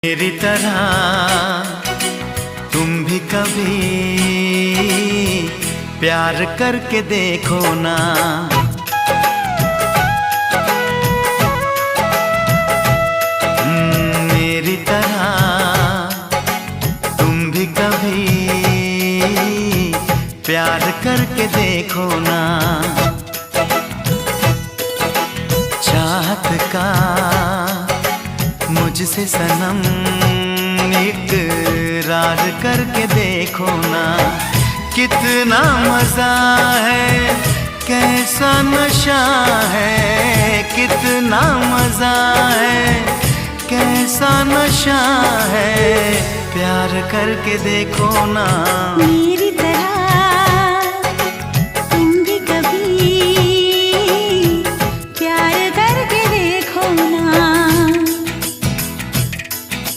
मेरी तरह तुम भी कभी प्यार करके देखो ना। मेरी तरह तुम भी कभी प्यार करके देखो ना। चाहत का मुझसे सनम इकरार करके देखो ना। कितना मजा है, कैसा नशा है, कितना मजा है, कैसा नशा है, प्यार करके देखो ना।